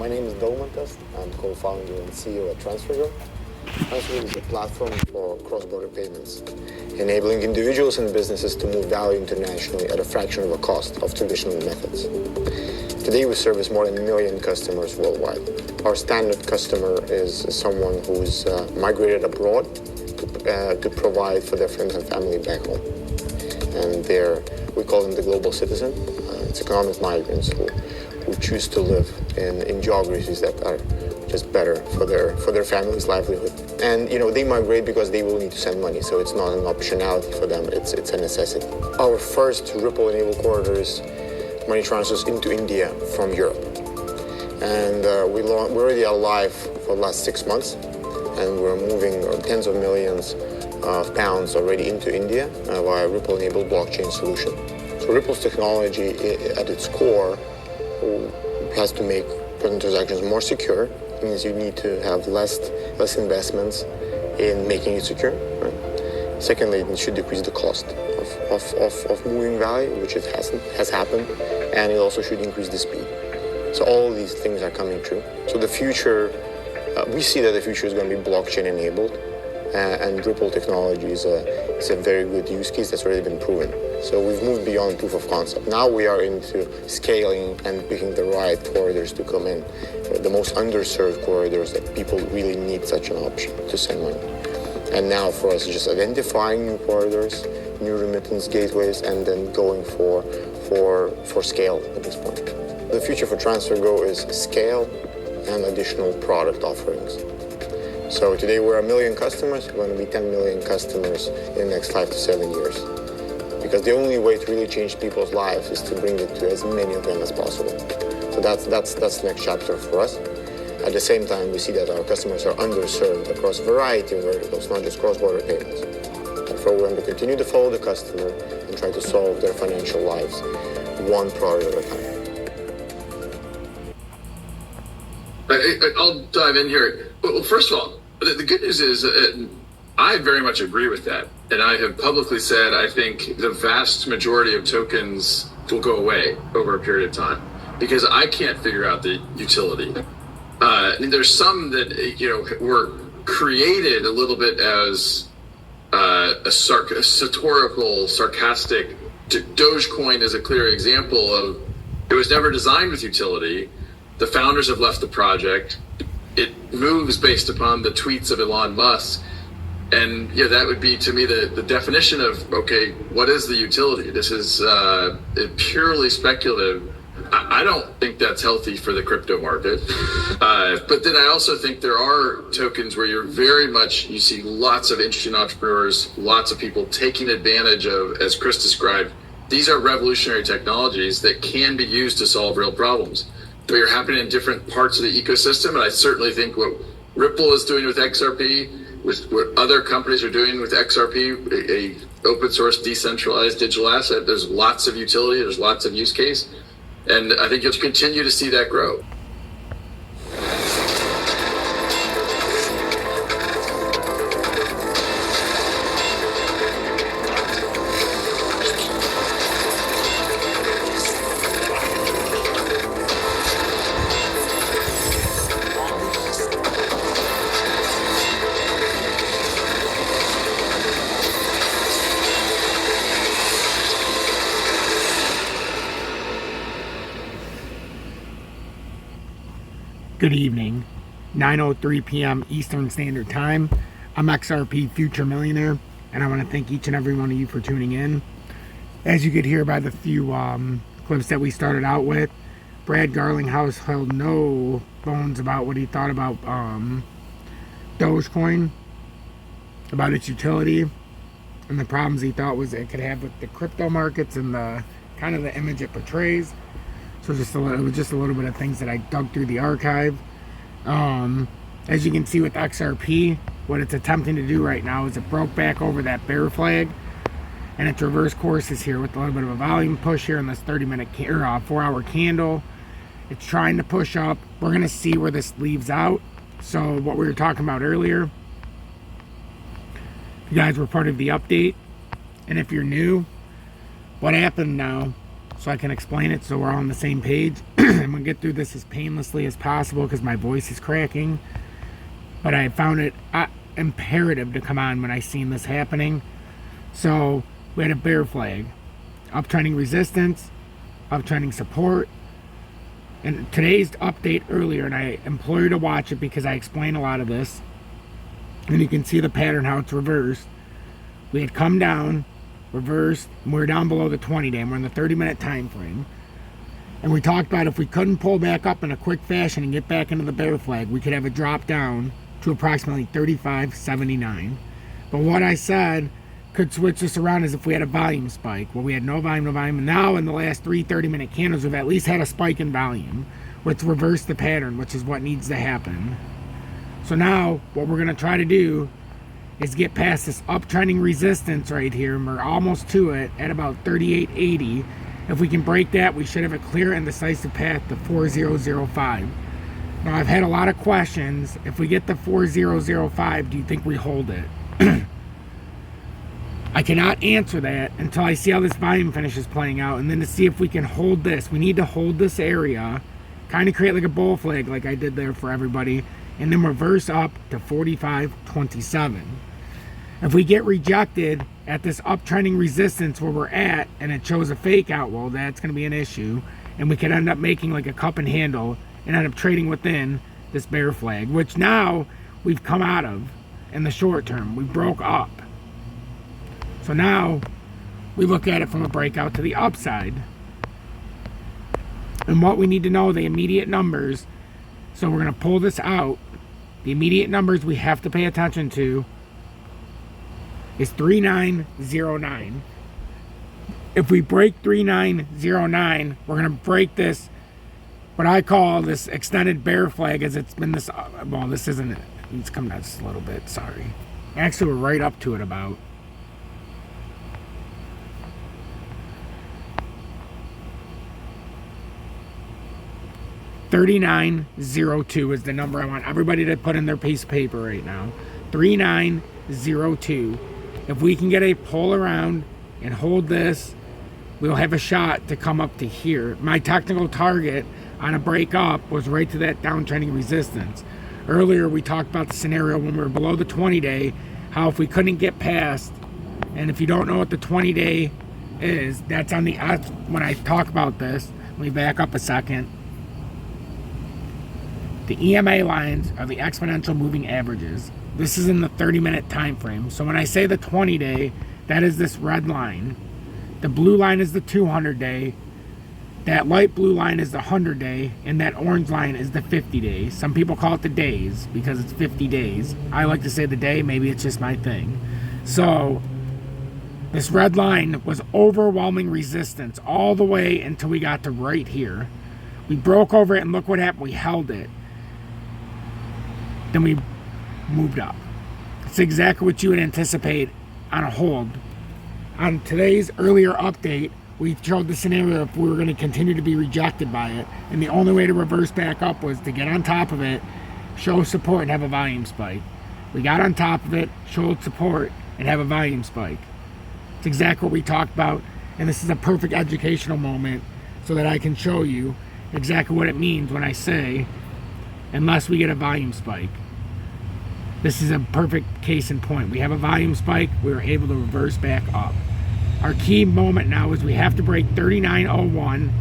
My name is Doge. I'm co-founder and CEO at TransferGo. TransferGo is a platform for cross-border payments, enabling individuals and businesses to move value internationally at a fraction of the cost of traditional methods. Today we service more than 1 million customers worldwide. Our standard customer is someone who's migrated abroad to provide for their friends and family back home. And we call them the global citizen. It's economic migrants who choose to live in geographies that are just better for their family's livelihood. And they migrate because they will need to send money, so it's not an optionality for them, it's a necessity. Our first Ripple-enabled corridor is money transfers into India from Europe. And we're already alive for the last 6 months, and we're moving tens of millions of pounds already into India via Ripple-enabled blockchain solution. So Ripple's technology at its core has to make transactions more secure. It means you need to have less investments in making it secure. Right? Secondly, it should decrease the cost of moving value, which it has happened, and it also should increase the speed. So all of these things are coming true. So the future, we see that the future is going to be blockchain enabled, and Ripple technology is a very good use case that's already been proven. So we've moved beyond proof of concept. Now we are into scaling and picking the right corridors to come in, the most underserved corridors that people really need such an option to send money. And now for us, just identifying new corridors, new remittance gateways, and then going for scale at this point. The future for TransferGo is scale and additional product offerings. So today we're 1 million customers. We're going to be 10 million customers in the next 5 to 7 years. Because the only way to really change people's lives is to bring it to as many of them as possible. So that's the next chapter for us. At the same time, we see that our customers are underserved across a variety of verticals, not just cross-border payments. Therefore, we're going to continue to follow the customer and try to solve their financial lives one product at a time. I'll dive in here. Well, first of all, the good news is I very much agree with that. And I have publicly said I think the vast majority of tokens will go away over a period of time because I can't figure out the utility. There's some that were created a little bit as a satirical, sarcastic. Dogecoin is a clear example of it was never designed with utility. The founders have left the project. It moves based upon the tweets of Elon Musk. And that would be to me the definition of, okay, what is the utility? This is purely speculative. I don't think that's healthy for the crypto market. But then I also think there are tokens where you see lots of interesting entrepreneurs, lots of people taking advantage of, as Chris described, these are revolutionary technologies that can be used to solve real problems. They are happening in different parts of the ecosystem. And I certainly think what Ripple is doing with XRP, with what other companies are doing with XRP, a open source, decentralized digital asset, there's lots of utility, there's lots of use case. And I think you'll continue to see that grow. Good evening, 9:03 p.m. Eastern Standard Time. I'm XRP Future Millionaire, and I want to thank each and every one of you for tuning in. As you could hear by the few clips that we started out with, Brad Garlinghouse held no bones about what he thought about Dogecoin, about its utility, and the problems he thought it could have with the crypto markets and the kind of the image it portrays. So it was just a little bit of things that I dug through the archive. As you can see with XRP, what it's attempting to do right now is it broke back over that bear flag, and its reverse course is here with a little bit of a volume push here in this 30-minute or 4-hour candle. It's trying to push up. We're going to see where this leaves out. So what we were talking about earlier, you guys were part of the update, and if you're new, what happened now, so I can explain it so we're all on the same page. I'm going to get through this as painlessly as possible because my voice is cracking. But I found it imperative to come on when I seen this happening. So we had a bear flag, uptrending resistance, uptrending support. And today's update earlier, and I implore you to watch it because I explain a lot of this. And you can see the pattern, how it's reversed. We had come down, reversed, and we're down below the 20-day, and we're in the 30-minute time frame. And we talked about if we couldn't pull back up in a quick fashion and get back into the bear flag, we could have a drop down to approximately 35.79. But what I said could switch this around as if we had a volume spike. Well, we had no volume, and now in the last 3 30-minute candles, we've at least had a spike in volume, which reversed the pattern, which is what needs to happen. So now, what we're going to try to do is get past this uptrending resistance right here, and we're almost to it at about 38.80. If we can break that, we should have a clear and decisive path to 4005. Now, I've had a lot of questions. If we get the 4005, do you think we hold it? I cannot answer that until I see how this volume finishes playing out, and then to see if we can hold this. We need to hold this area, kind of create like a bull flag like I did there for everybody, and then reverse up to 45.27. If we get rejected at this uptrending resistance where we're at, and it shows a fake out, well, that's going to be an issue, and we could end up making like a cup and handle and end up trading within this bear flag, which now we've come out of in the short term. We broke up. So now we look at it from a breakout to the upside. And what we need to know, the immediate numbers. So we're going to pull this out. The immediate numbers we have to pay attention to is 3909. If we break 3909, we're going to break this, what I call this extended bear flag, as it's been this, well, this isn't it. It's come down just a little bit, sorry. Actually, we're right up to it about. 3902 is the number I want everybody to put in their piece of paper right now. 3902. If we can get a pull around and hold this, we'll have a shot to come up to here. My technical target on a break up was right to that downtrending resistance. Earlier we talked about the scenario when we were below the 20-day, how if we couldn't get past, and if you don't know what the 20-day is, that's on the, when I talk about this, let me back up a second. The EMA lines are the exponential moving averages. This is in the 30-minute time frame. So when I say the 20-day, that is this red line. The blue line is the 200-day. That light blue line is the 100-day, and that orange line is the 50-day. Some people call it the days because it's 50 days. I like to say the day. Maybe it's just my thing. So this red line was overwhelming resistance all the way until we got to right here. We broke over it, and look what happened. We held it. Then we moved up. It's exactly what you would anticipate on a hold. On today's earlier update, we showed the scenario if we were going to continue to be rejected by it, and the only way to reverse back up was to get on top of it, show support, and have a volume spike. We got on top of it, showed support, and have a volume spike. It's exactly what we talked about, and this is a perfect educational moment so that I can show you exactly what it means when I say, unless we get a volume spike. This is a perfect case in point. We have a volume spike, we were able to reverse back up. Our key moment now is we have to break 3901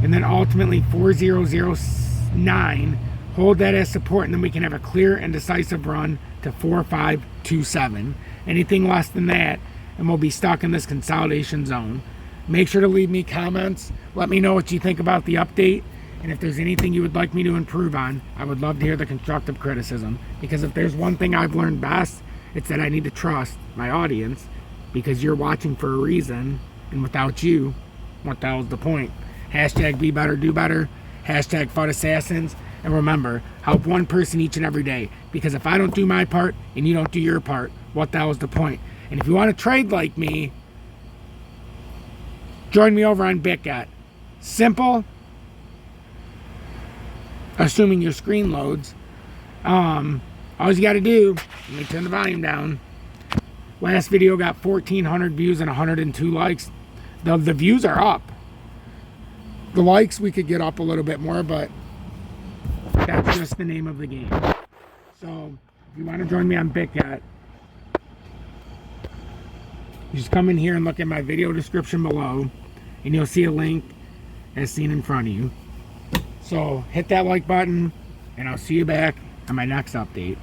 and then ultimately 4009, hold that as support, and then we can have a clear and decisive run to 4527. Anything less than that, and we'll be stuck in this consolidation zone. Make sure to leave me comments. Let me know what you think about the update. And if there's anything you would like me to improve on, I would love to hear the constructive criticism. Because if there's one thing I've learned best, it's that I need to trust my audience, because you're watching for a reason, and without you, what the hell is the point? Hashtag be better, do better. Hashtag FUD assassins. And remember, help one person each and every day. Because if I don't do my part and you don't do your part, what the hell is the point? And if you want to trade like me, join me over on Bitget. Simple. Assuming your screen loads. All you got to do, let me turn the volume down. Last video got 1,400 views and 102 likes. The views are up. The likes we could get up a little bit more, but that's just the name of the game. So if you want to join me on Bitget, you just come in here and look at my video description below, and you'll see a link as seen in front of you. So hit that like button, and I'll see you back on my next update.